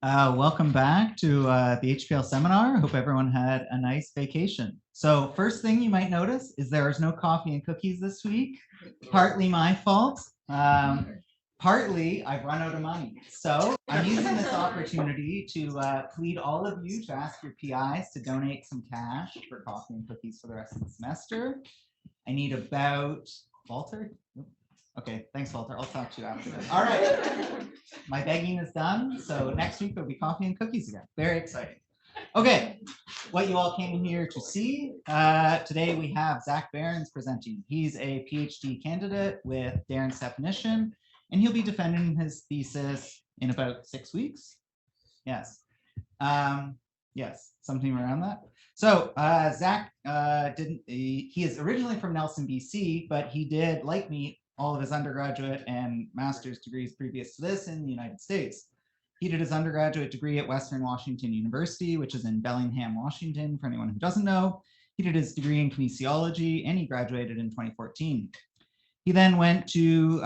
Welcome back to the HPL seminar. Hope everyone had a nice vacation. So first thing you might notice is there is no coffee and cookies this week. Partly my fault. Partly I've run out of money. So I'm using this opportunity to plead all of you to ask your PIs to donate some cash for coffee and cookies for the rest of the semester. I need about, Walter? Okay, thanks, Walter. I'll talk to you after this. All right, my begging is done. So next week there'll be coffee and cookies again. Very exciting. Okay, what you all came here to see. Today we have Zach Barrons presenting. He's a PhD candidate with Darren's definition, and he'll be defending his thesis in about 6 weeks. Yes. Yes, something around that. So Zach he is originally from Nelson, BC, but he did, like me, all of his undergraduate and master's degrees previous to this in the United States. He did his undergraduate degree at Western Washington University, which is in Bellingham, Washington, for anyone who doesn't know. He did his degree in kinesiology, and he graduated in 2014. He then went to,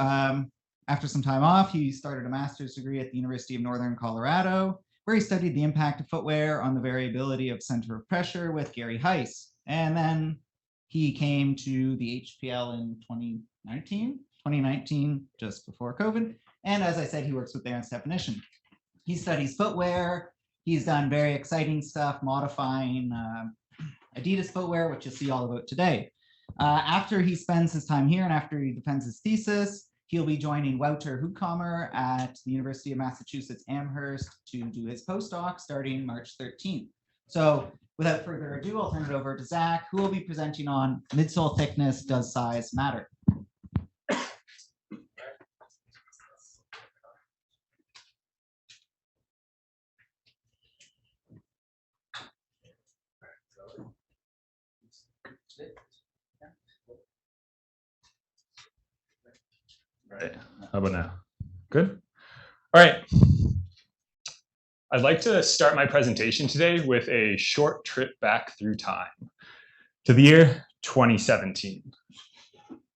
after some time off, he started a master's degree at the University of Northern Colorado, where he studied the impact of footwear on the variability of center of pressure with Gary Heiss. And then he came to the HPL in 2019, just before COVID. And as I said, he works with Darren's definition. He studies footwear. He's done very exciting stuff, modifying Adidas footwear, which you'll see all about today. After he spends his time here and after he defends his thesis, he'll be joining Wouter Hoekkamer at the University of Massachusetts Amherst to do his postdoc starting March 13th. So without further ado, I'll turn it over to Zach, who will be presenting on midsole thickness, does size matter? Right. How about now? Good. All right. I'd like to start my presentation today with a short trip back through time to the year 2017.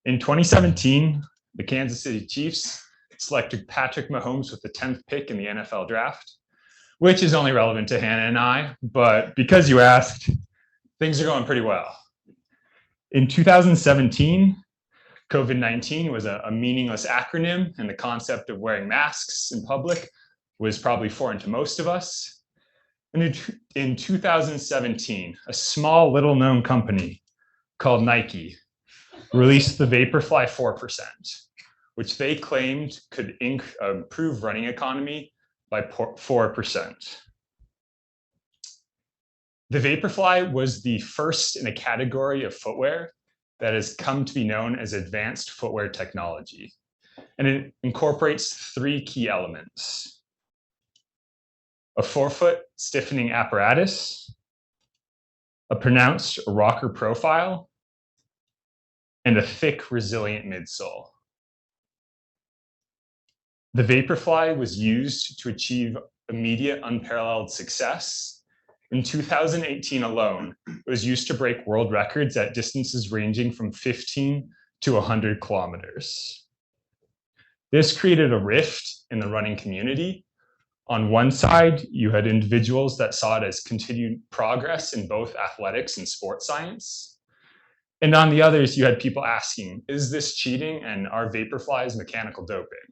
In 2017, the Kansas City Chiefs selected Patrick Mahomes with the 10th pick in the NFL draft, which is only relevant to Hannah and I, but because you asked, things are going pretty well. In 2017, COVID-19 was a meaningless acronym, and the concept of wearing masks in public was probably foreign to most of us. And in 2017, a small little known company called Nike released the Vaporfly 4%, which they claimed could improve running economy by 4%. The Vaporfly was the first in a category of footwear that has come to be known as advanced footwear technology. And it incorporates 3 key elements: a forefoot stiffening apparatus, a pronounced rocker profile, and a thick, resilient midsole. The Vaporfly was used to achieve immediate, unparalleled success. In 2018 alone, it was used to break world records at distances ranging from 15 to 100 kilometers. This created a rift in the running community. On one side, you had individuals that saw it as continued progress in both athletics and sports science. And on the others, you had people asking, is this cheating and are Vaporflies mechanical doping?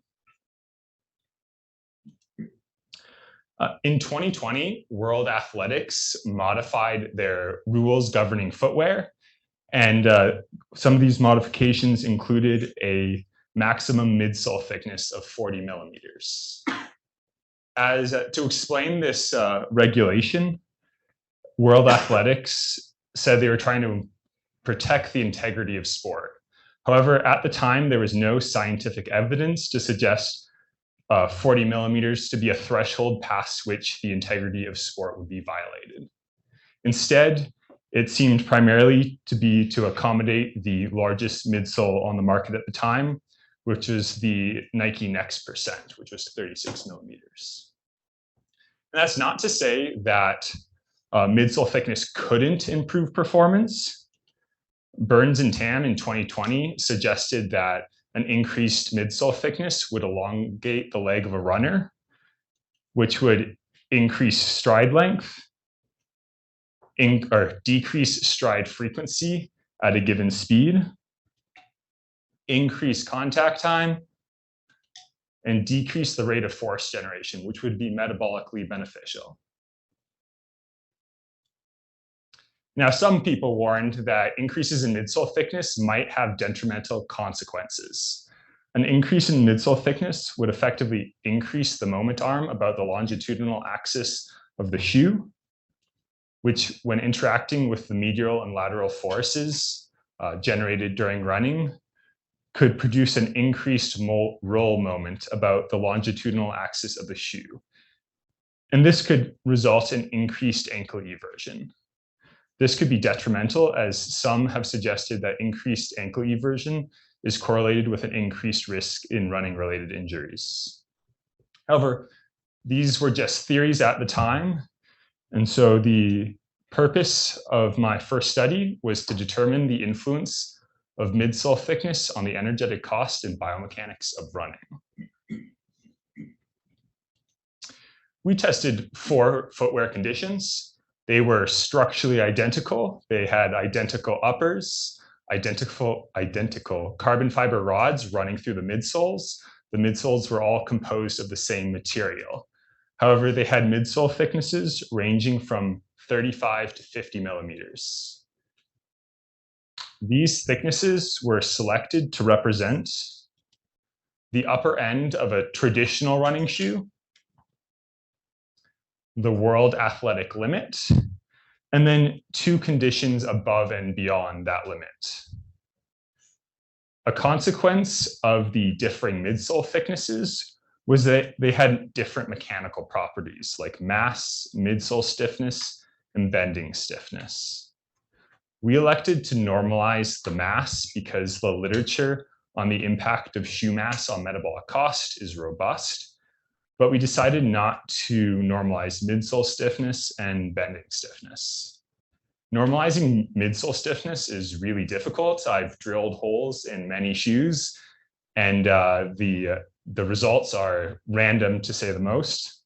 In 2020, World Athletics modified their rules governing footwear, and some of these modifications included a maximum midsole thickness of 40 millimeters. To explain this regulation, World Athletics said they were trying to protect the integrity of sport. However, at the time, there was no scientific evidence to suggest 40 millimeters to be a threshold past which the integrity of sport would be violated. Instead, it seemed primarily to be to accommodate the largest midsole on the market at the time, which was the Nike Next Percent, which was 36 millimeters. And that's not to say that midsole thickness couldn't improve performance. Burns and Tam in 2020 suggested that an increased midsole thickness would elongate the leg of a runner, which would increase stride length, or decrease stride frequency at a given speed, increase contact time, and decrease the rate of force generation, which would be metabolically beneficial. Now, some people warned that increases in midsole thickness might have detrimental consequences. An increase in midsole thickness would effectively increase the moment arm about the longitudinal axis of the shoe, which, when interacting with the medial and lateral forces generated during running, could produce an increased roll moment about the longitudinal axis of the shoe. And this could result in increased ankle eversion. This could be detrimental, as some have suggested that increased ankle eversion is correlated with an increased risk in running-related injuries. However, these were just theories at the time, and so the purpose of my first study was to determine the influence of midsole thickness on the energetic cost and biomechanics of running. We tested 4 footwear conditions. They were structurally identical. They had identical uppers, identical carbon fiber rods running through the midsoles. The midsoles were all composed of the same material. However, they had midsole thicknesses ranging from 35 to 50 millimeters. These thicknesses were selected to represent the upper end of a traditional running shoe, the world athletic limit, and then 2 conditions above and beyond that limit. A consequence of the differing midsole thicknesses was that they had different mechanical properties like mass, midsole stiffness, and bending stiffness. We elected to normalize the mass because the literature on the impact of shoe mass on metabolic cost is robust, but we decided not to normalize midsole stiffness and bending stiffness. Normalizing midsole stiffness is really difficult. I've drilled holes in many shoes, and the results are random, to say the most.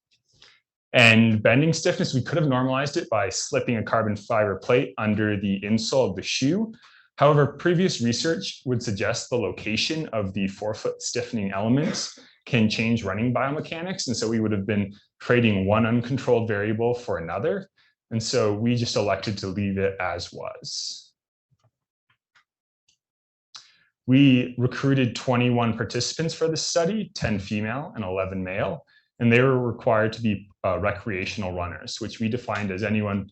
And bending stiffness, we could have normalized it by slipping a carbon fiber plate under the insole of the shoe. However, previous research would suggest the location of the forefoot stiffening elements can change running biomechanics. And so we would have been trading one uncontrolled variable for another. And so we just elected to leave it as was. We recruited 21 participants for this study, 10 female and 11 male, and they were required to be recreational runners, which we defined as anyone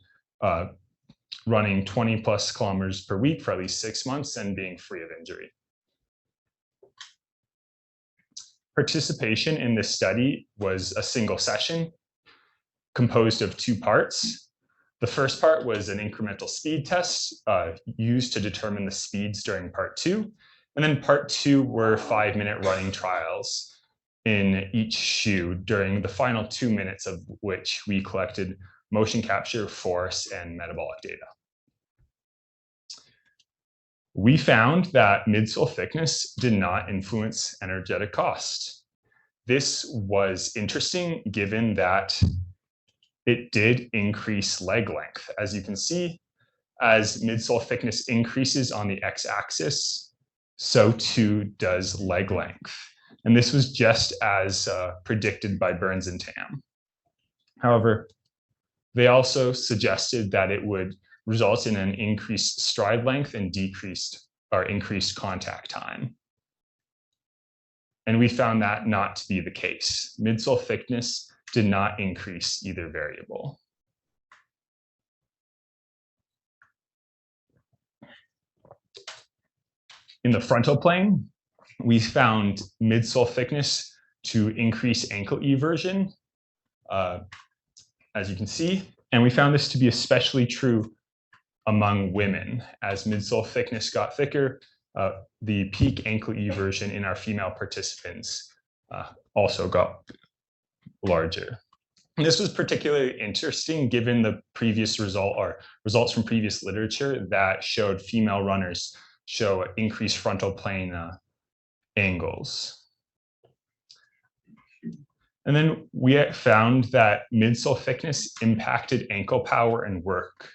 running 20 plus kilometers per week for at least 6 months and being free of injury. Participation in this study was a single session composed of 2 parts. The first part was an incremental speed test used to determine the speeds during part 2. And then part 2 were 5-minute running trials in each shoe, during the final 2 minutes of which we collected motion capture, force, and metabolic data. We found that midsole thickness did not influence energetic cost. This was interesting given that it did increase leg length. As you can see, as midsole thickness increases on the x-axis, so too does leg length. And this was just as predicted by Barrons and Tam. However, they also suggested that it would result in an increased stride length and increased contact time. And we found that not to be the case. Midsole thickness did not increase either variable. In the frontal plane, we found midsole thickness to increase ankle eversion, as you can see, and we found this to be especially true among women. As midsole thickness got thicker, the peak ankle eversion in our female participants also got larger. And this was particularly interesting given the previous results from previous literature that showed female runners show increased frontal plane angles. And then we found that midsole thickness impacted ankle power and work.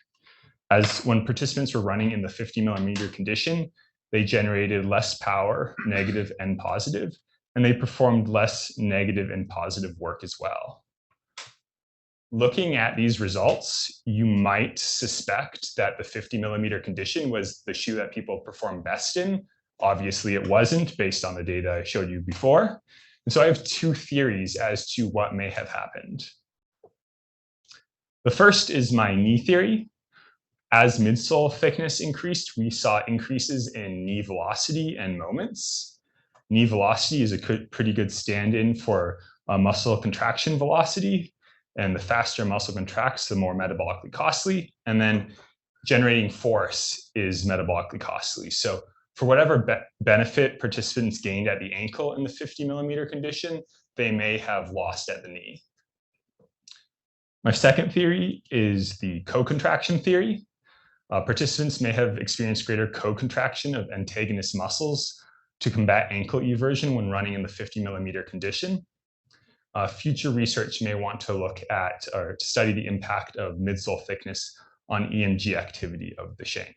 As when participants were running in the 50 mm condition, they generated less power, negative and positive, and they performed less negative and positive work as well. Looking at these results, you might suspect that the 50 mm condition was the shoe that people performed best in. Obviously, it wasn't based on the data I showed you before. And so I have two theories as to what may have happened. The first is my knee theory. As midsole thickness increased, we saw increases in knee velocity and moments. Knee velocity is a pretty good stand-in for muscle contraction velocity. And the faster muscle contracts, the more metabolically costly. And then generating force is metabolically costly. So for whatever benefit participants gained at the ankle in the 50 mm condition, they may have lost at the knee. My second theory is the co-contraction theory. Participants may have experienced greater co-contraction of antagonist muscles to combat ankle eversion when running in the 50 mm condition. Future research may want to look at or to study the impact of midsole thickness on EMG activity of the shank.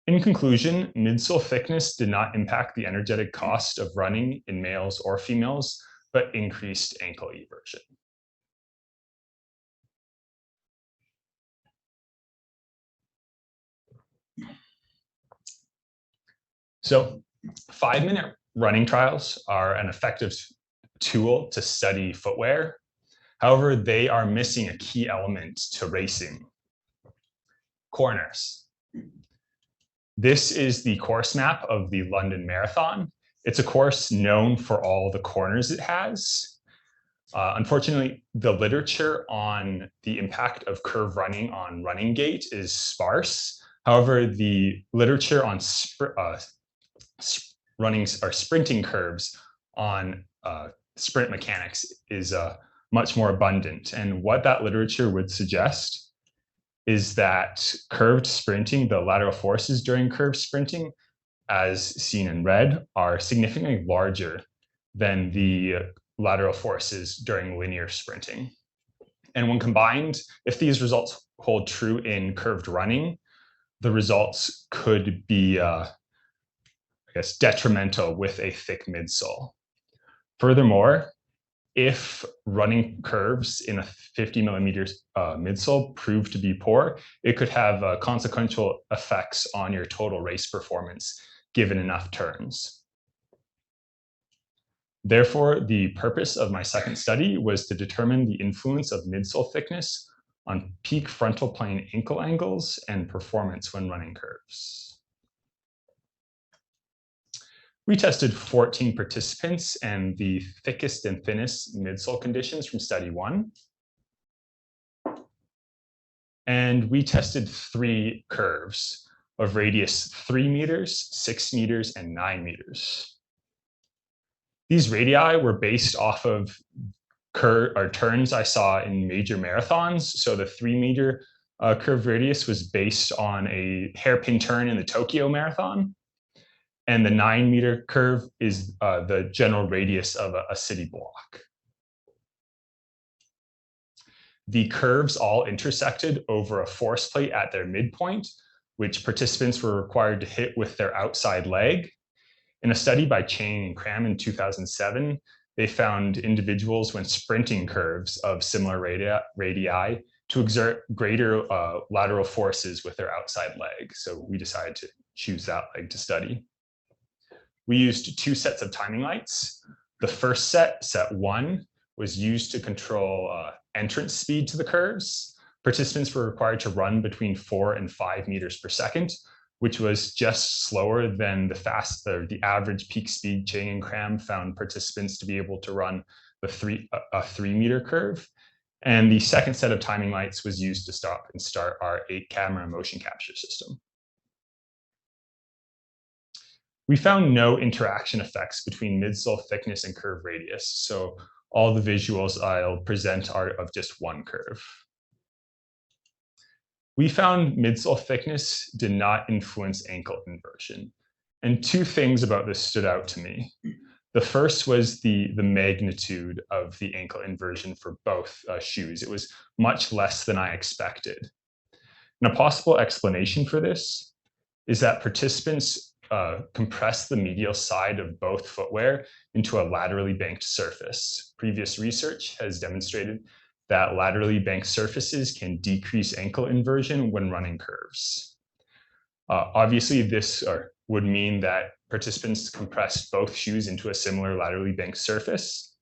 In conclusion, midsole thickness did not impact the energetic cost of running in males or females, but increased ankle eversion. So 5-minute running trials are an effective tool to study footwear. However, they are missing a key element to racing: corners. This is the course map of the London Marathon. It's a course known for all the corners it has. Unfortunately, the literature on the impact of curve running on running gait is sparse. However, the literature on sprinting curves on sprint mechanics is much more abundant. And what that literature would suggest is that curved sprinting, the lateral forces during curved sprinting, as seen in red, are significantly larger than the lateral forces during linear sprinting. And when combined, if these results hold true in curved running, the results could be, detrimental with a thick midsole. Furthermore, if running curves in a 50 mm midsole prove to be poor, it could have consequential effects on your total race performance given enough turns. Therefore, the purpose of my second study was to determine the influence of midsole thickness on peak frontal plane ankle angles and performance when running curves. We tested 14 participants and the thickest and thinnest midsole conditions from study 1. And we tested 3 curves of radius 3 meters, 6 meters, and 9 meters. These radii were based off of turns I saw in major marathons. So the 3-meter curve radius was based on a hairpin turn in the Tokyo Marathon. And the 9-meter curve is the general radius of a city block. The curves all intersected over a force plate at their midpoint, which participants were required to hit with their outside leg. In a study by Chang and Cram in 2007, they found individuals when sprinting curves of similar radii to exert greater lateral forces with their outside leg. So we decided to choose that leg to study. We used 2 sets of timing lights. The first set, set 1, was used to control entrance speed to the curves. Participants were required to run between 4 and 5 meters per second, which was just slower than the average peak speed Chang and Cram found participants to be able to run a 3-meter curve. And the second set of timing lights was used to stop and start our 8-camera motion capture system. We found no interaction effects between midsole thickness and curve radius. So all the visuals I'll present are of just one curve. We found midsole thickness did not influence ankle inversion. And 2 things about this stood out to me. The first was the magnitude of the ankle inversion for both shoes. It was much less than I expected. And a possible explanation for this is that participants compress the medial side of both footwear into a laterally banked surface. Previous research has demonstrated that laterally banked surfaces can decrease ankle inversion when running curves. Obviously, this would mean that participants compressed both shoes into a similar laterally banked surface.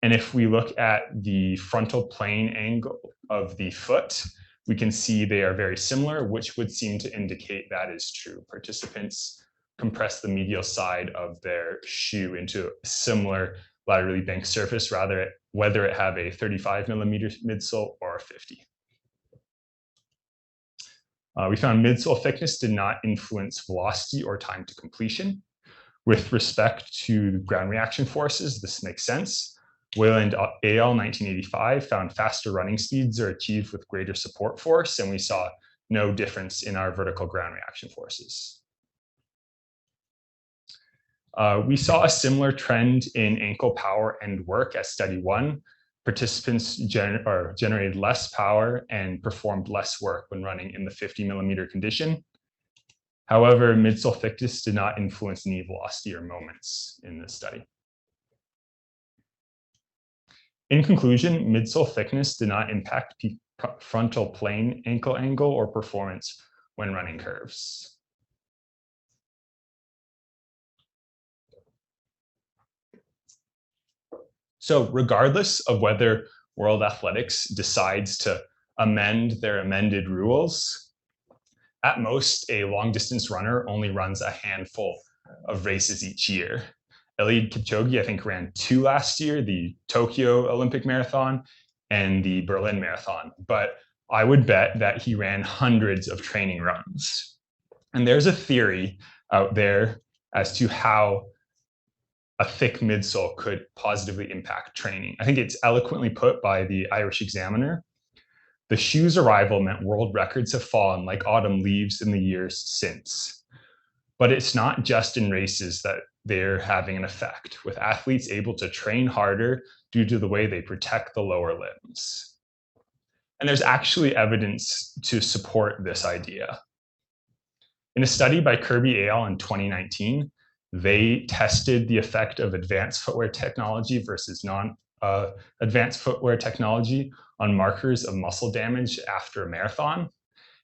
And if we look at the frontal plane angle of the foot, we can see they are very similar, which would seem to indicate that is true. Participants compress the medial side of their shoe into a similar laterally banked surface, whether it have a 35 millimeter midsole or a 50. We found midsole thickness did not influence velocity or time to completion. With respect to ground reaction forces, this makes sense. Wayland et al. 1985 found faster running speeds are achieved with greater support force, and we saw no difference in our vertical ground reaction forces. We saw a similar trend in ankle power and work as study 1. Participants generated less power and performed less work when running in the 50 millimeter condition. However, midsole thickness did not influence knee velocity or moments in this study. In conclusion, midsole thickness did not impact frontal plane ankle angle or performance when running curves. So regardless of whether World Athletics decides to amend their amended rules, at most, a long distance runner only runs a handful of races each year. Eliud Kipchoge, I think, ran 2 last year, the Tokyo Olympic Marathon and the Berlin Marathon. But I would bet that he ran hundreds of training runs. And there's a theory out there as to how a thick midsole could positively impact training. I think it's eloquently put by the Irish Examiner. The shoe's arrival meant world records have fallen like autumn leaves in the years since. But it's not just in races that they're having an effect, with athletes able to train harder due to the way they protect the lower limbs. And there's actually evidence to support this idea. In a study by Kirby et al. In 2019, they tested the effect of advanced footwear technology versus non-advanced footwear technology on markers of muscle damage after a marathon.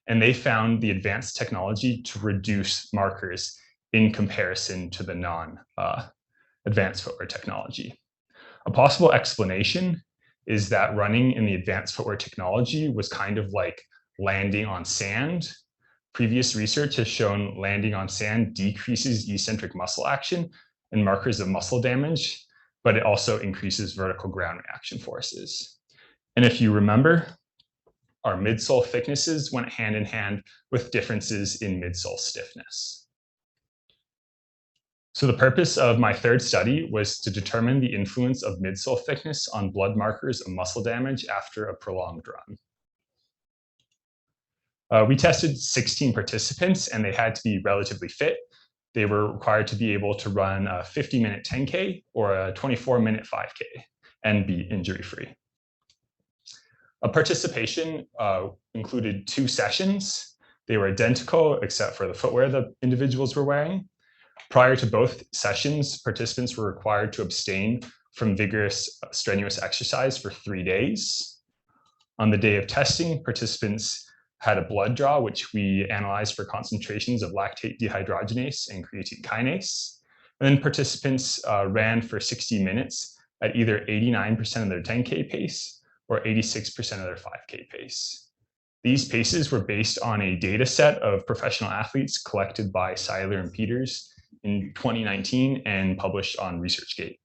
And they found the advanced technology to reduce markers in comparison to the non-advanced footwear technology. A possible explanation is that running in the advanced footwear technology was kind of like landing on sand. Previous research has shown landing on sand decreases eccentric muscle action and markers of muscle damage, but it also increases vertical ground reaction forces. And if you remember, our midsole thicknesses went hand in hand with differences in midsole stiffness. So the purpose of my third study was to determine the influence of midsole thickness on blood markers of muscle damage after a prolonged run. We tested 16 participants, and they had to be relatively fit. They were required to be able to run a 50-minute 10K or a 24-minute 5K and be injury-free. Participation included 2 sessions. They were identical except for the footwear the individuals were wearing. Prior to both sessions, participants were required to abstain from vigorous, strenuous exercise for 3 days. On the day of testing, participants had a blood draw, which we analyzed for concentrations of lactate dehydrogenase and creatine kinase. And then participants ran for 60 minutes at either 89% of their 10K pace or 86% of their 5K pace. These paces were based on a data set of professional athletes collected by Seiler and Peters in 2019 and published on ResearchGate.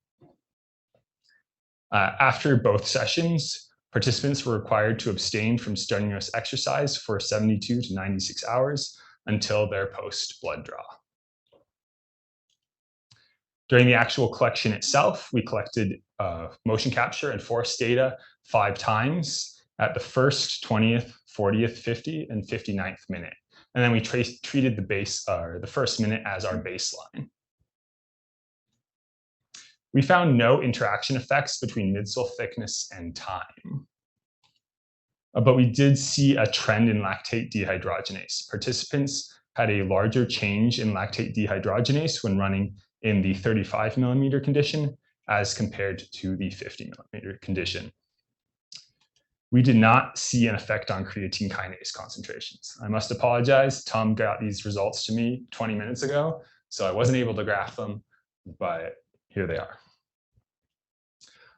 After both sessions, participants were required to abstain from strenuous exercise for 72 to 96 hours until their post-blood draw. During the actual collection itself, we collected motion capture and force data 5 times at the first, 20th, 40th, 50, and 59th minute. And then we treated the first minute as our baseline. We found no interaction effects between midsole thickness and time. But we did see a trend in lactate dehydrogenase. Participants had a larger change in lactate dehydrogenase when running in the 35 millimeter condition as compared to the 50 millimeter condition. We did not see an effect on creatine kinase concentrations. I must apologize. Tom got these results to me 20 minutes ago, so I wasn't able to graph them, but here they are.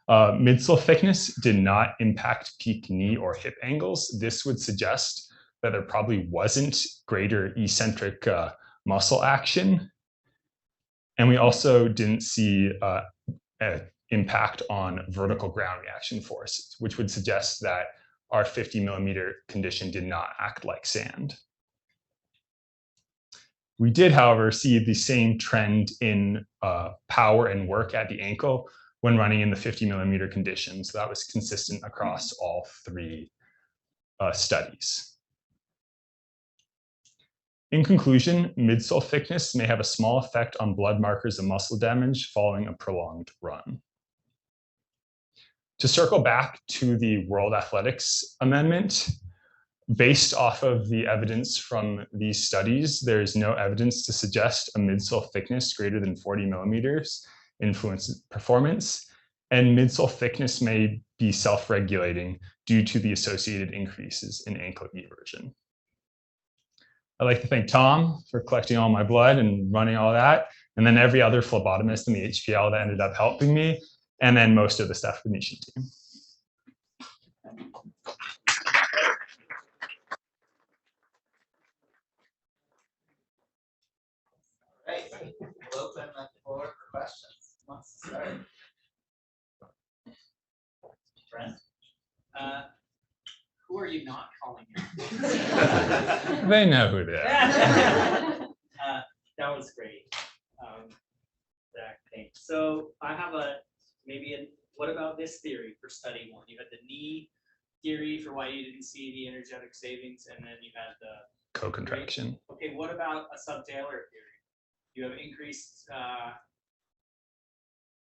Midsole thickness did not impact peak knee or hip angles. This would suggest that there probably wasn't greater eccentric muscle action. And we also didn't see an impact on vertical ground reaction force, which would suggest that our 50 millimeter condition did not act like sand. We did, however, see the same trend in power and work at the ankle when running in the 50 millimeter condition. So that was consistent across all three studies. In conclusion, midsole thickness may have a small effect on blood markers of muscle damage following a prolonged run. To circle back to the World Athletics Amendment, based off of the evidence from these studies, there is no evidence to suggest a midsole thickness greater than 40 millimeters influences performance, and midsole thickness may be self-regulating due to the associated increases in ankle eversion. I'd like to thank Tom for collecting all my blood and running all that, and then every other phlebotomist in the HPL that ended up helping me, and then most of the staff Venetian team. Right, we'll open the floor for questions. Who wants to start? Brent? Who are you not calling me? They know who they are. That was great. Zach, thanks. So I have what about this theory for study one? You had the knee theory for why you didn't see the energetic savings, and then you had the Co-contraction. Okay, what about a subtalar theory? You have increased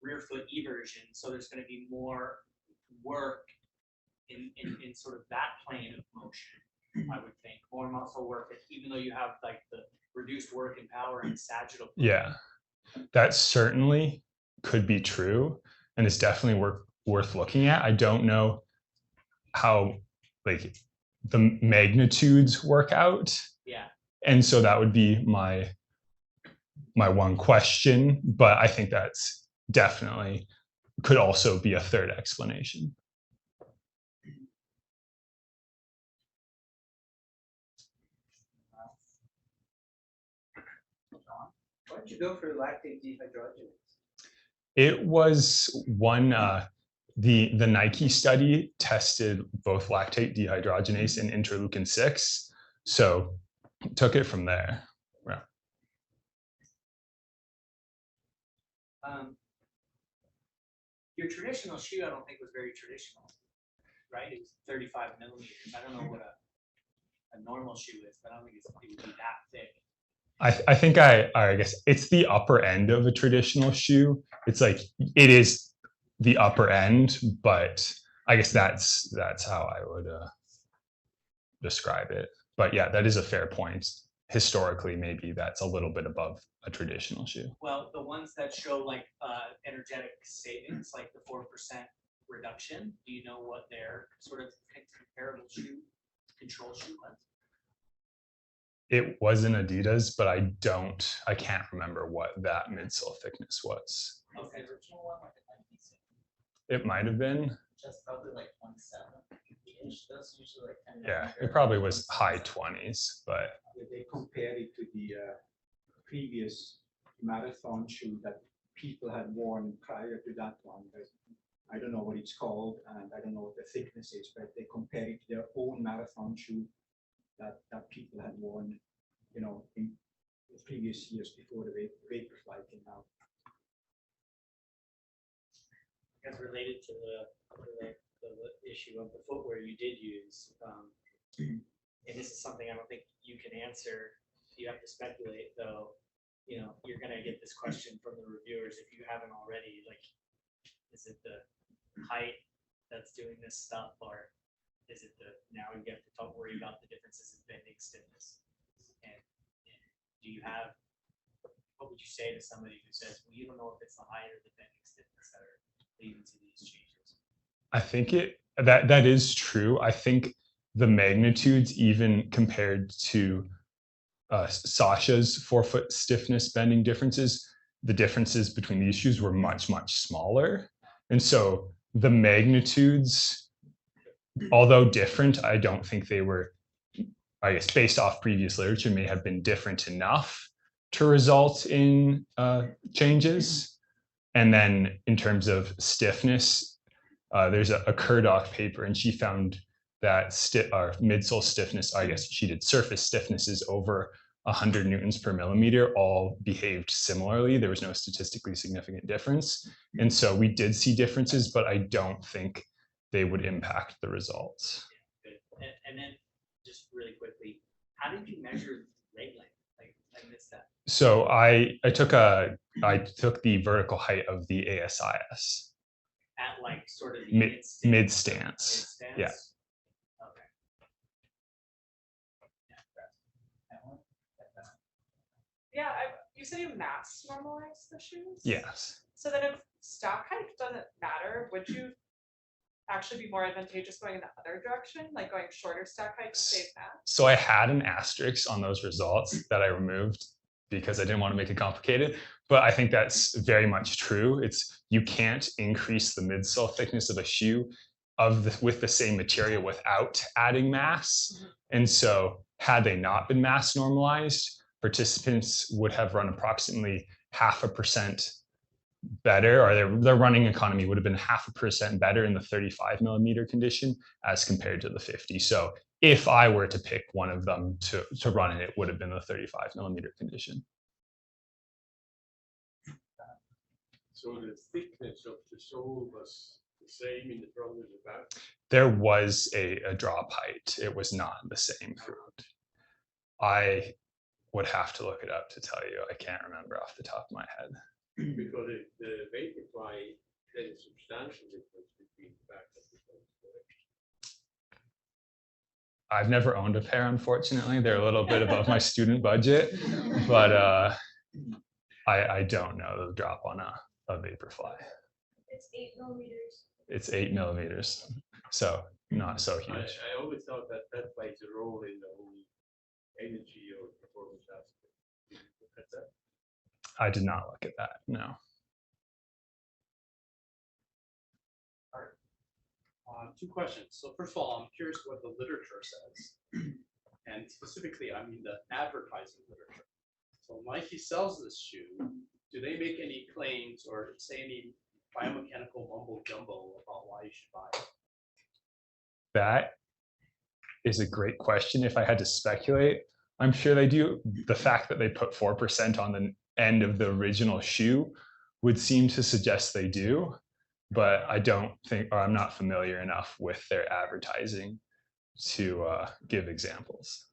rear foot eversion, so there's going to be more work in sort of that plane of motion, I would think. More muscle work, even though you have like the reduced work and power in sagittal. Yeah, that certainly could be true, and it's definitely worth looking at. I don't know how like the magnitudes work out. Yeah. And so that would be my one question, but I think that's definitely could also be a third explanation. Why did you go for lactate dehydrogenase? It was one, the Nike study tested both lactate dehydrogenase and interleukin 6. So took it from there. Yeah. Your traditional shoe, I don't think was very traditional, right? It was 35 millimeters. I don't know what a normal shoe is, but I don't think it would be that thick. I think I guess it's the upper end of a traditional shoe. It's like it is the upper end, but I guess that's how I would describe it. But yeah, that is a fair point. Historically, maybe that's a little bit above a traditional shoe. Well, the ones that show like energetic savings, like the 4% reduction, do you know what their sort of comparable control shoe was? It was an Adidas, but I can't remember what that midsole thickness was. Okay. The original one, like a 96. It might have been. Just probably like 27-ish. Those usually like 10. Yeah, it probably was high 20s, but They compared it to the previous marathon shoe that people had worn prior to that one. I don't know what it's called, and I don't know what the thickness is, but they compared it to their own marathon shoe that people had worn, you know, in the previous years before the Vaporfly came out. As related to the issue of the footwear you did use, and this is something I don't think you can answer. You have to speculate, though. you know, you're gonna get this question from the reviewers if you haven't already, like, is it the height that's doing this stuff, or is it the, now you have to worry about the differences in bending stiffness? And do you have, what would you say to somebody who says, well, you don't know if it's the height or the bending stiffness that are leading to these changes? I think that is true. I think the magnitudes, even compared to Sasha's forefoot stiffness bending differences, the differences between these shoes were much, much smaller. And so the magnitudes, although different, I don't think they were, I guess, based off previous literature, may have been different enough to result in changes. And then in terms of stiffness, there's a Kurdock paper, and she found that midsole stiffness, I guess she did surface stiffnesses over 100 newtons per millimeter, all behaved similarly. There was no statistically significant difference. And so we did see differences, but I don't think they would impact the results. Good. And then just really quickly, how did you measure leg length? Like, I missed that. So I took the vertical height of the ASIS. At like sort of the Mid stance. Yeah. Okay. Yeah, you said you mass normalized the shoes? Yes. So then if stock height doesn't matter, would you actually be more advantageous going in the other direction, like going shorter stock height to save mass? So I had an asterisk on those results that I removed because I didn't want to make it complicated, but I think that's very much true. You can't increase the midsole thickness of a shoe with the same material without adding mass. Mm-hmm. And so had they not been mass normalized, participants would have run approximately 0.5% better, or their running economy would have been 0.5% better in the 35 millimeter condition as compared to the 50. So if I were to pick one of them to run in, it would have been the 35 millimeter condition. So the thickness of the sole was the same in the front and the back? There was a drop height. It was not the same throughout. I would have to look it up to tell you. I can't remember off the top of my head. Because the Vaporfly had a substantial difference between the back and the front. I've never owned a pair, unfortunately. They're a little bit above my student budget, but I don't know the drop on a Vaporfly. It's 8 millimeters. It's 8 millimeters, so not so huge. I always thought that plays a role in the whole energy or performance aspect. Did you look at that? I did not look at that, no. Two questions. So first of all, I'm curious what the literature says. And specifically, I mean the advertising literature. So Nike sells this shoe. Do they make any claims or say any biomechanical mumbo jumbo about why you should buy it? That is a great question. If I had to speculate, I'm sure they do. The fact that they put 4% on the end of the original shoe would seem to suggest they do, but I don't think, or I'm not familiar enough with their advertising to give examples.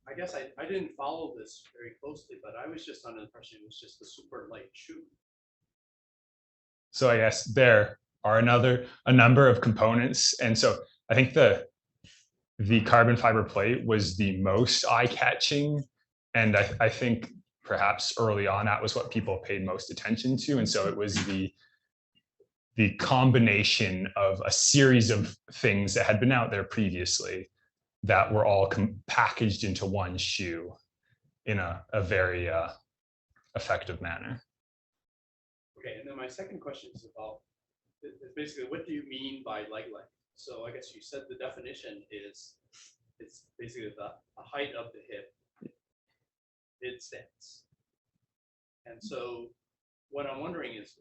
I guess I didn't follow this very closely, but I was just under the impression it was just a super light shoe. So I guess there are a number of components. And so I think the carbon fiber plate was the most eye-catching. And I think perhaps early on, that was what people paid most attention to. And so it was the combination of a series of things that had been out there previously that were all packaged into one shoe in a very effective manner. Okay, and then my second question is about basically what do you mean by leg length? So I guess you said the definition is it's basically the height of the hip, mid stance. And so what I'm wondering is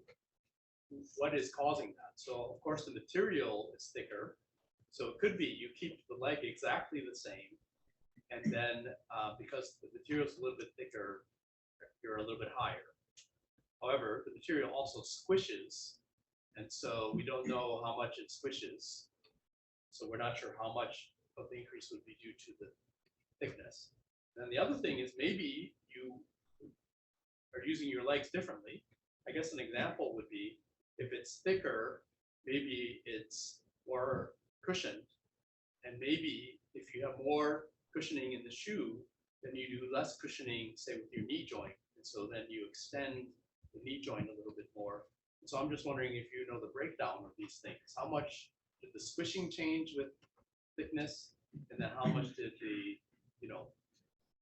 what is causing that? So of course the material is thicker. So it could be you keep the leg exactly the same, and then because the material is a little bit thicker, you're a little bit higher. However, the material also squishes, and so we don't know how much it squishes. So we're not sure how much of the increase would be due to the thickness. And the other thing is maybe you are using your legs differently. I guess an example would be if it's thicker, maybe it's more cushioned. And maybe if you have more cushioning in the shoe, then you do less cushioning, say with your knee joint. And so then you extend the knee joint a little bit more. And so I'm just wondering if you know the breakdown of these things. How much did the squishing change with thickness? And then how much did the,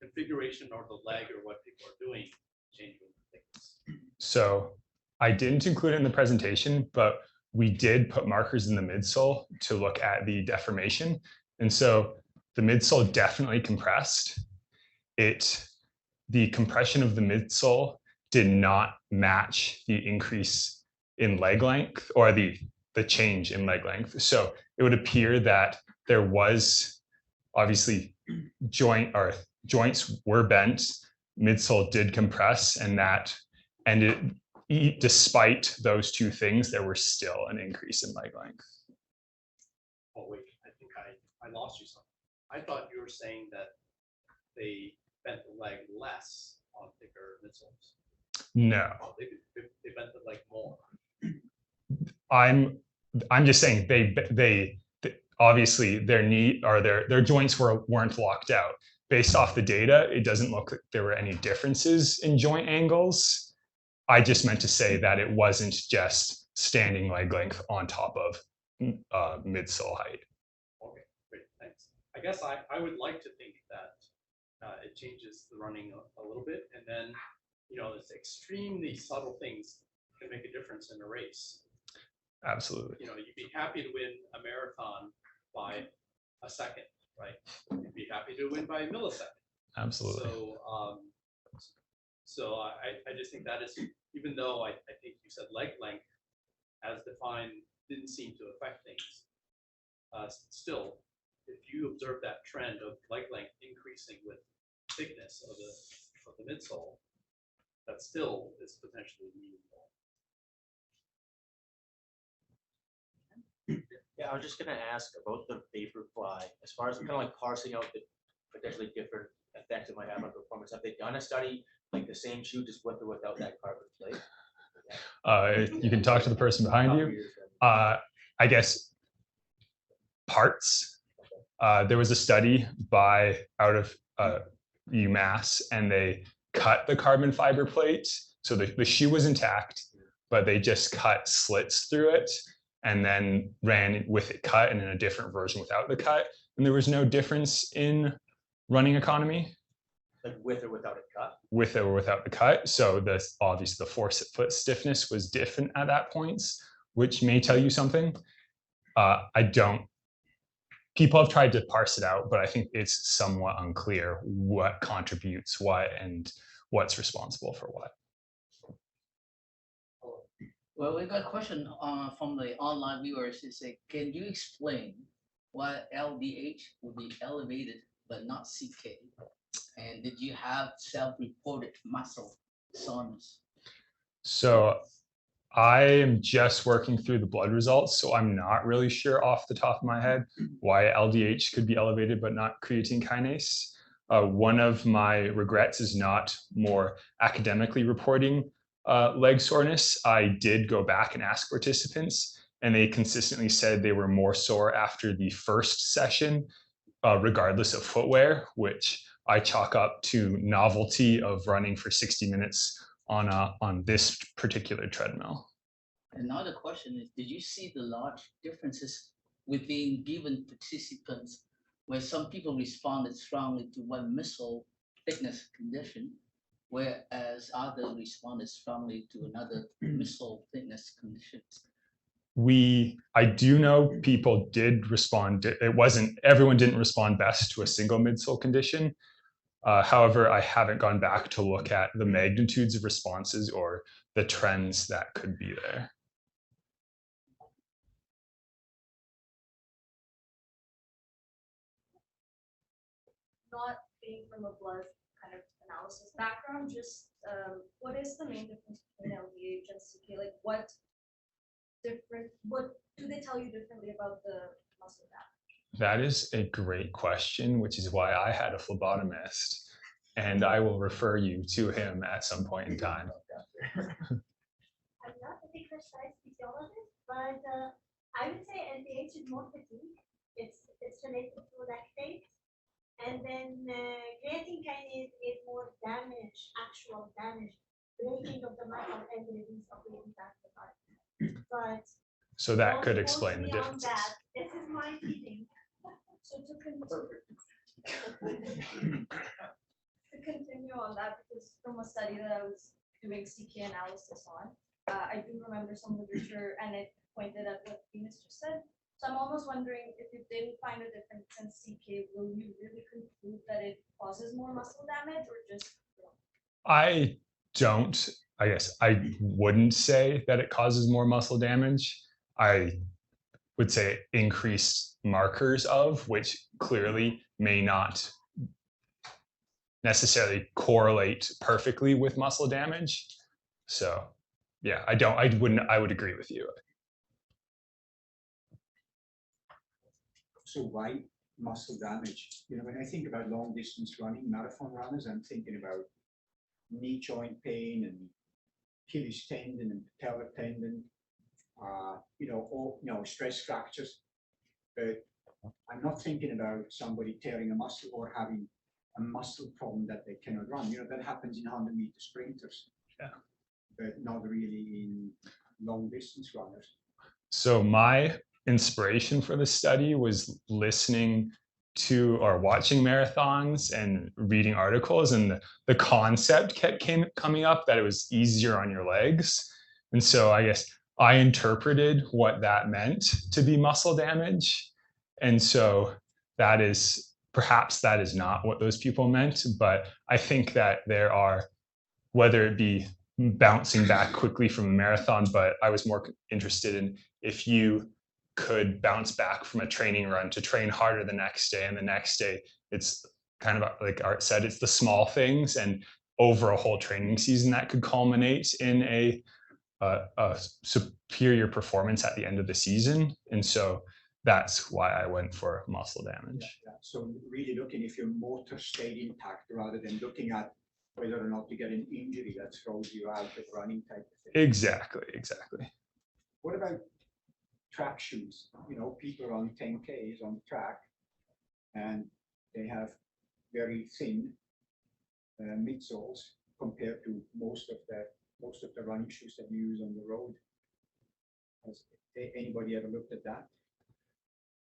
configuration or the leg or what people are doing change with thickness? So I didn't include it in the presentation, but we did put markers in the midsole to look at the deformation. And so the midsole definitely compressed. The compression of the midsole did not match the increase in leg length or the change in leg length. So it would appear that there was obviously joints were bent, midsole did compress, despite those two things, there was still an increase in leg length. Oh, wait, I think I lost you something. I thought you were saying that they bent the leg less on thicker midsoles. No, Oh, they bent the leg more. I'm just saying they obviously their joints weren't locked out. Based off the data, it doesn't look like there were any differences in joint angles. I just meant to say that it wasn't just standing leg length on top of midsole height. Okay, great, thanks. I guess I would like to think that it changes the running a little bit, and then it's extremely subtle things can make a difference in a race. Absolutely. You'd be happy to win a marathon by a second, right? You'd be happy to win by a millisecond. Absolutely. So I just think that is, even though I think you said leg length as defined didn't seem to affect things, still, if you observe that trend of leg length increasing with thickness of the midsole, that still is potentially meaningful. Yeah, I was just gonna ask about the Vaporfly, as far as kind of like parsing out the potentially different effects it might have on performance. Have they done a study like the same shoe just with or without that carbon plate? You can talk to the person behind you. I guess parts. There was a study out of UMass, and they cut the carbon fiber plate. So the shoe was intact, but they just cut slits through it and then ran with it cut and in a different version without the cut. And there was no difference in running economy. Like with or without it cut? With or without the cut. So obviously the forefoot stiffness was different at that point, which may tell you something. People have tried to parse it out, but I think it's somewhat unclear what contributes what and what's responsible for what. Well, we got a question from the online viewers. They say, can you explain why LDH would be elevated but not CK? And did you have self-reported muscle soreness? So I am just working through the blood results, so I'm not really sure off the top of my head why LDH could be elevated but not creatine kinase. One of my regrets is not more academically reporting leg soreness. I did go back and ask participants, and they consistently said they were more sore after the first session, regardless of footwear, which I chalk up to novelty of running for 60 minutes on this particular treadmill. Another question is, did you see the large differences within given participants where some people responded strongly to one midsole thickness condition, whereas others responded strongly to another midsole thickness condition? I do know people did respond. Everyone didn't respond best to a single midsole condition. However, I haven't gone back to look at the magnitudes of responses or the trends that could be there. Not being from a blood kind of analysis background, just what is the main difference between LDH and CK? Like what do they tell you differently about the muscle damage? That is a great question, which is why I had a phlebotomist. and I will refer you to him at some point in time. I'm not a big precise physiologist, but I would say LDH is more fatigue. It's related to lactate. And then creatine kinase is more damage, actual damage, breaking of the muscle and release of the impact of heart. But So that could goes explain the beyond differences. that. This is my feeling. So to continue on that, because from a study that I was doing CK analysis on, I do remember some literature and it pointed at what Venus just said. So I'm almost wondering if you didn't find a difference in CK, will you really conclude that it causes more muscle damage or just? I wouldn't say that it causes more muscle damage. I would say increased markers of, which clearly may not necessarily correlate perfectly with muscle damage. So yeah, I would agree with you. So why muscle damage? You know, when I think about long distance running, marathon runners, I'm thinking about knee joint pain and Achilles tendon and patellar tendon, stress fractures. But I'm not thinking about somebody tearing a muscle or having a muscle problem that they cannot run. You know, that happens in 100-meter sprinters, but not really in long distance runners. So my inspiration for the study was listening to or watching marathons and reading articles, and the concept kept coming up that it was easier on your legs. And so I guess I interpreted what that meant to be muscle damage. And so perhaps that is not what those people meant, but I think that there are, whether it be bouncing back quickly from a marathon, but I was more interested in if you could bounce back from a training run to train harder the next day, and the next day it's kind of like Art said, it's the small things, and over a whole training season that could culminate in a superior performance at the end of the season. And so that's why I went for muscle damage. Yeah. So really looking if your motor stayed intact rather than looking at whether or not you get an injury that throws you out of running type of thing. Exactly. What about track shoes? You know, people run 10Ks on track and they have very thin midsoles compared to most of the running shoes that you use on the road. Has anybody ever looked at that?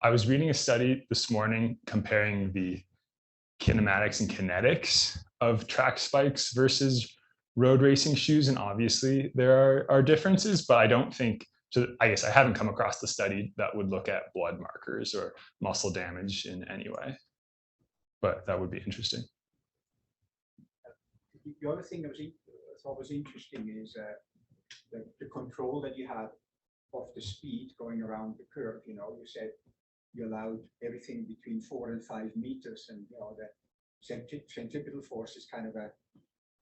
I was reading a study this morning comparing the kinematics and kinetics of track spikes versus road racing shoes, and obviously there are differences, but I don't think, so I guess I haven't come across the study that would look at blood markers or muscle damage in any way, but that would be interesting. The other thing I thought was interesting is the control that you had of the speed going around the curve. You know, you said you allowed everything between 4 and 5 meters, and you know the centripetal force is kind of a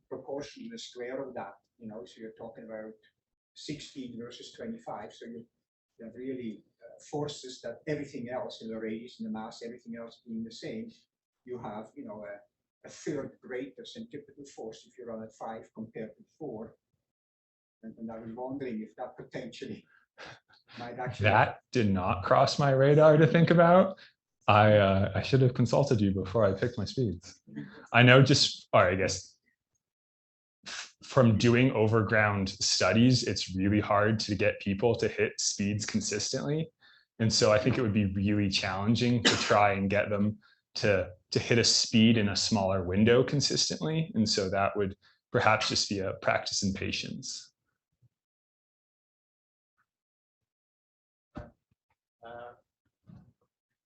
proportion in the square of that. You know, so you're talking about 16 versus 25. So you have really forces that everything else in the radius and the mass, everything else being the same, you have, you know, a third greater centripetal force if you run at 5 compared to 4. And I was wondering if that potentially might actually. That did not cross my radar to think about. I should have consulted you before I picked my speeds. I know I guess from doing overground studies, it's really hard to get people to hit speeds consistently. And so I think it would be really challenging to try and get them to hit a speed in a smaller window consistently. And so that would perhaps just be a practice in patience.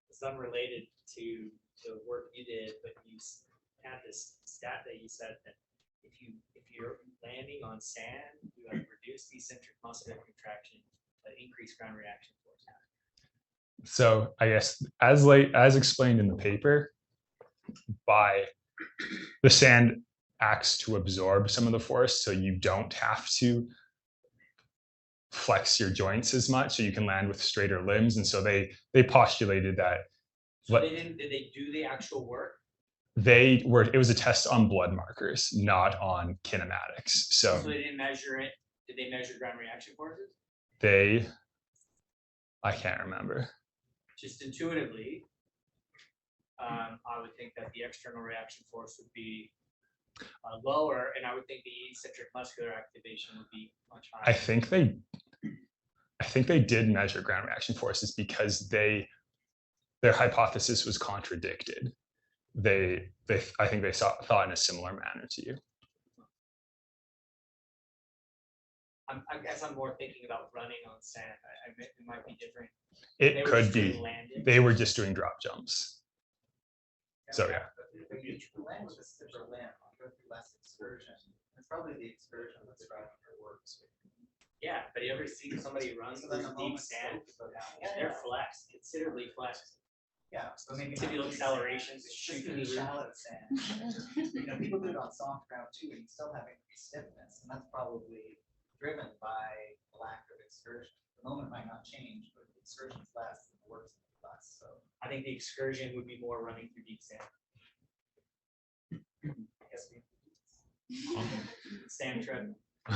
It's unrelated to the work you did, but you had this stat that you said that if you're landing on sand, you have reduced eccentric muscular contraction, but increased ground reaction force. So I guess as explained in the paper, the sand acts to absorb some of the force, so you don't have to flex your joints as much, so you can land with straighter limbs. And so they postulated that. So did they do the actual work? It was a test on blood markers, not on kinematics. So So they didn't measure it. Did they measure ground reaction forces? I can't remember. Just intuitively, I would think that the external reaction force would be lower, and I would think the eccentric muscular activation would be much higher. I think they did measure ground reaction forces because their hypothesis was contradicted. I think they thought in a similar manner to you. I guess I'm more thinking about running on sand. It might be different. It They were could just doing be. landing. They were just doing drop jumps. So yeah. The land with a stiffer land, I'll go through less excursion. It's probably the excursion that's driving your works. Yeah, but you ever see somebody run So through then the deep moment sand? slope will go down. Yeah, They're yeah. flexed, considerably flexed. Yeah, so maybe. Typical not deep accelerations, sand, it's shoot just gonna be through the roof. shallow sand. People do it on soft ground too, and you still have increased stiffness, and that's probably driven by the lack of excursion. The moment might not change, but the excursion's less, and the work's less, so. I think the excursion would be more running through deep sand. I guess we. Sand trip. I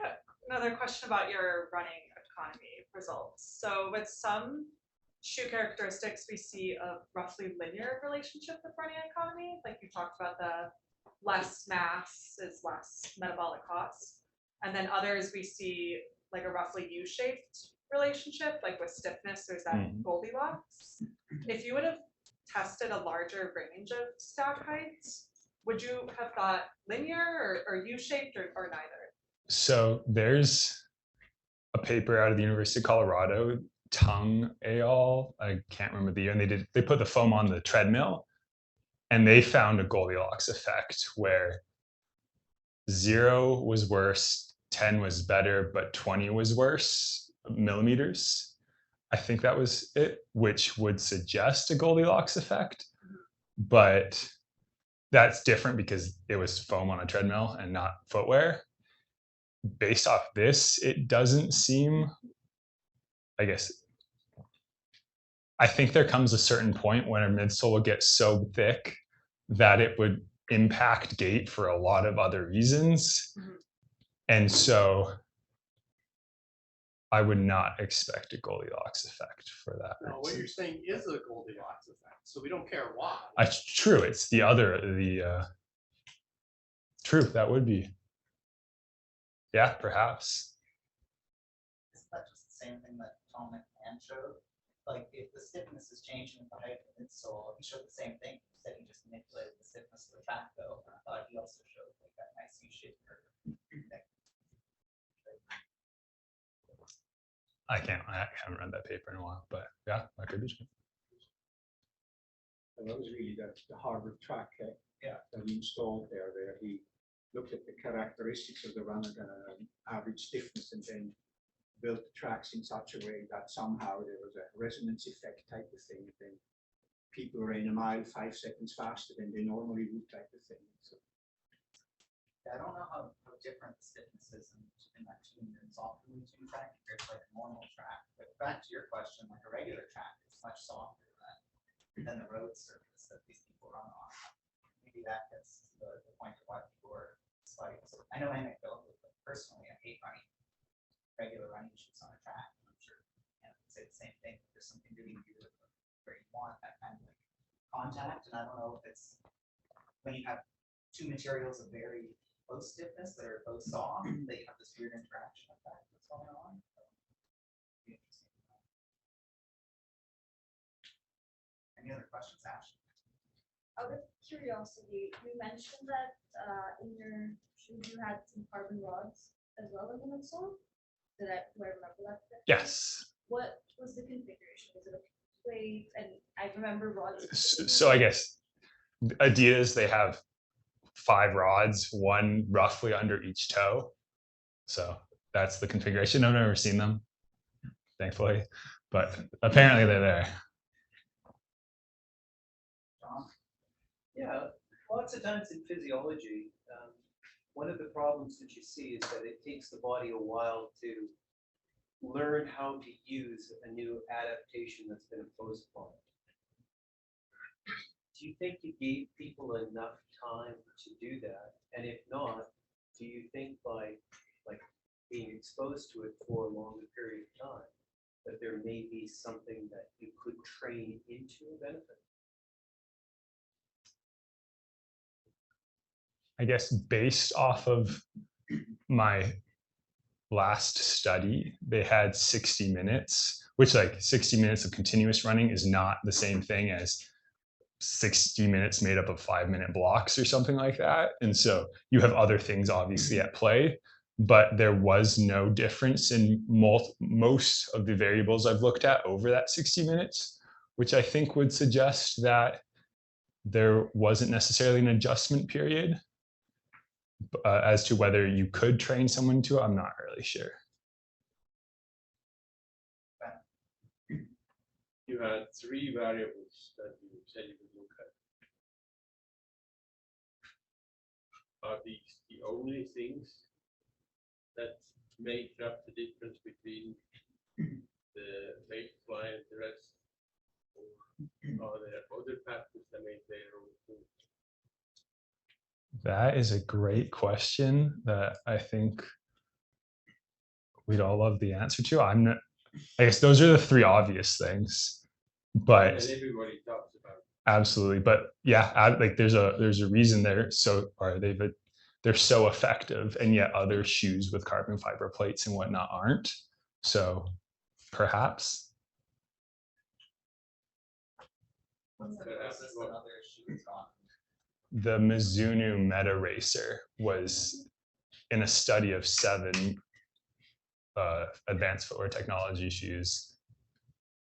have another question about your running economy results. So with some shoe characteristics, we see a roughly linear relationship with running economy. Like you talked about, the less mass is less metabolic cost. And then others we see like a roughly U-shaped relationship, like with stiffness, there's that Goldilocks. If you would have tested a larger range of stack heights, would you have thought linear or U-shaped or neither? So there's a paper out of the University of Colorado, Tung et al. I can't remember the year, and they put the foam on the treadmill, and they found a Goldilocks effect where 0 was worse, 10 was better, but 20 was worse millimeters. I think that was it, which would suggest a Goldilocks effect, but that's different because it was foam on a treadmill and not footwear. Based off this, it doesn't seem, I guess, I think there comes a certain point when a midsole will get so thick that it would impact gait for a lot of other reasons. And so I would not expect a Goldilocks effect for that. No, what you're saying is a Goldilocks effect, so we don't care why. It's true. It's true. That would be. Yeah, perhaps. Isn't that just the same thing that Tom McMahon showed? Like if the stiffness is changing with the height of the midsole, he showed the same thing. He said he just manipulated the stiffness of the track though. And I thought he also showed like that nice U-shaped curve. I haven't read that paper in a while, but yeah, that could be true. And that was really the Harvard track that we installed there, where he looked at the characteristics of the runner, average stiffness, and then built the tracks in such a way that somehow there was a resonance effect type of thing. And then people ran a mile 5 seconds faster than they normally would type of thing. So. I don't know how different the stiffness is in that tuned and softly tuned track compared to like a normal track. But back to your question, like a regular track is much softer than the road surface that these people run on. Maybe that gets to the point of why people are sliding. So I know anecdotally, but personally, I hate running regular running shoes on a track. I'm sure you say the same thing. There's something really weird where you want that kind of like contact, and I don't know if it's when you have two materials of very close stiffness that are both soft, that you have this weird interaction effect that's going on. Any other questions, Ash? Out of curiosity, you mentioned that in your shoes you had some carbon rods as well in the midsole. Do I remember that correctly? Yes. What was the configuration? Was it a plate? And I remember rods. So I guess Adidas, they have 5 rods, one roughly under each toe. So that's the configuration. I've never seen them, thankfully, but apparently they're there. Yeah, lots of times in physiology, one of the problems that you see is that it takes the body a while to learn how to use a new adaptation that's been imposed upon it. Do you think you gave people enough time to do that? And if not, do you think by like being exposed to it for a longer period of time, that there may be something that you could train into a benefit? I guess based off of my last study, they had 60 minutes, which like 60 minutes of continuous running is not the same thing as 60 minutes made up of 5-minute blocks or something like that. And so you have other things obviously at play, but there was no difference in most of the variables I've looked at over that 60 minutes, which I think would suggest that there wasn't necessarily an adjustment period. As to whether you could train someone to it, I'm not really sure. You had 3 variables that you said you would look at. Are these the only things that make up the difference between the vaporfly and the rest? Or are there other factors that make their own food? That is a great question that I think we'd all love the answer to. I'm not, I guess those are the 3 obvious things, but And everybody talks about it. absolutely. But yeah, like there's a reason they're so effective, and yet other shoes with carbon fiber plates and whatnot aren't. So perhaps. What's the closest that other shoes on? The Mizuno Meta Racer was in a study of 7 advanced footwear technology shoes.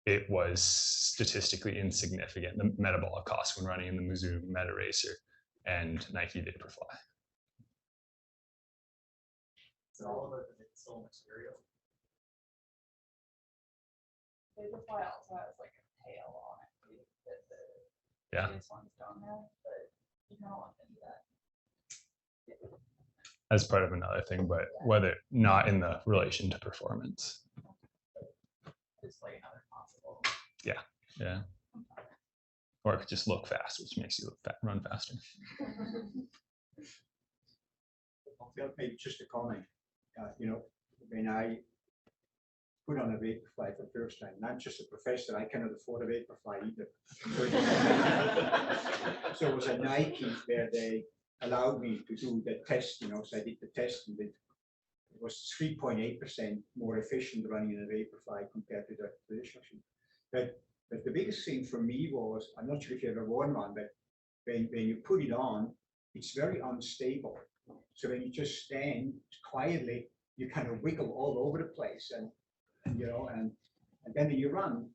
It was statistically insignificant, the metabolic cost when running in the Mizuno Meta Racer and Nike Vaporfly. It's all about the midsole material. Vaporfly also has like a tail on it. That the Yeah. previous ones don't have, but you kind of want to do that. As part of another thing, but whether not in the relation to performance. It's like another possible. Yeah. Or it could just look fast, which makes you run faster. Well, maybe just a comment. When I put on a vaporfly for the first time, not just a professor, I cannot afford a vaporfly either. So it was a Nike where they allowed me to do the test, so I did the test, and it was 3.8% more efficient running in a vaporfly compared to the traditional shoe. But the biggest thing for me was, I'm not sure if you ever worn one, but when you put it on, it's very unstable. So when you just stand quietly, you kind of wiggle all over the place, and then when you run,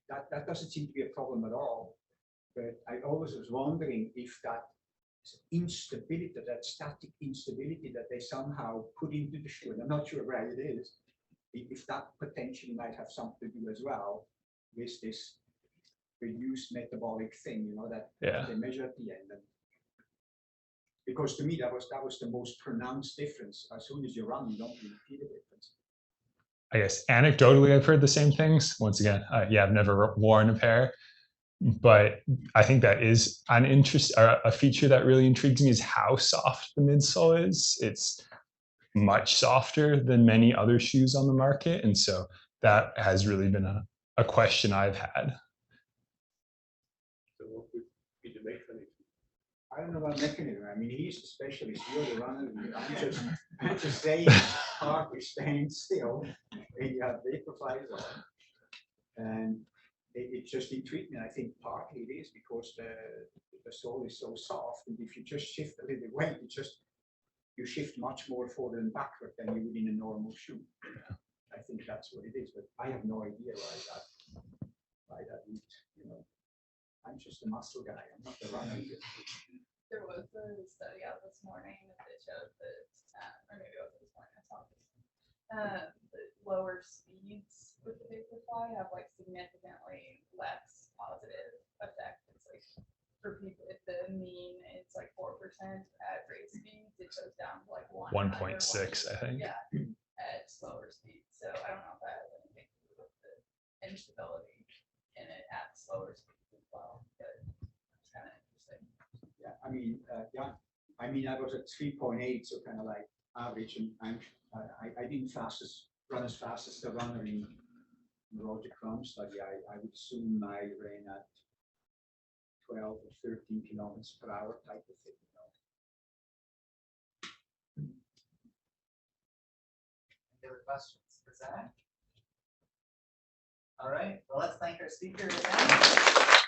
that doesn't seem to be a problem at all. But I always was wondering if that instability, that static instability that they somehow put into the shoe, and I'm not sure where it is, if that potentially might have something to do as well with this reduced metabolic thing, that they measure at the end. And because to me, that was the most pronounced difference. As soon as you run, you don't really feel the difference. I guess anecdotally, I've heard the same things. Once again, I've never worn a pair, but I think that is an a feature that really intrigues me is how soft the midsole is. It's much softer than many other shoes on the market, and so that has really been a question I've had. So what would be the mechanism? I don't know about mechanism. I mean, he's a specialist. You're the runner. I'm just saying, hard to stand still when you have vaporflies on. And it's just intriguing. I think partly it is because the sole is so soft, and if you just shift a little bit weight, you shift much more forward and backward than you would in a normal shoe. I think that's what it is, but I have no idea why that would, I'm just a muscle guy. I'm not the runner. There was a study out this morning that showed that, or maybe it was this morning, I saw this. That lower speeds with the vaporfly have like significantly less positive effect. It's like for people, if the mean it's like 4% at race speeds, it goes down to like 1.6, I think. Yeah, at slower speeds. So I don't know if that has I mean, yeah, I mean, I was at 3.8, so kind of like average, and I didn't run as fast as the runner in the Roger Crum study. I would assume I ran at 12 or 13 kilometers per hour type of thing. Any other questions for Zach? All right, well, let's thank our speaker again.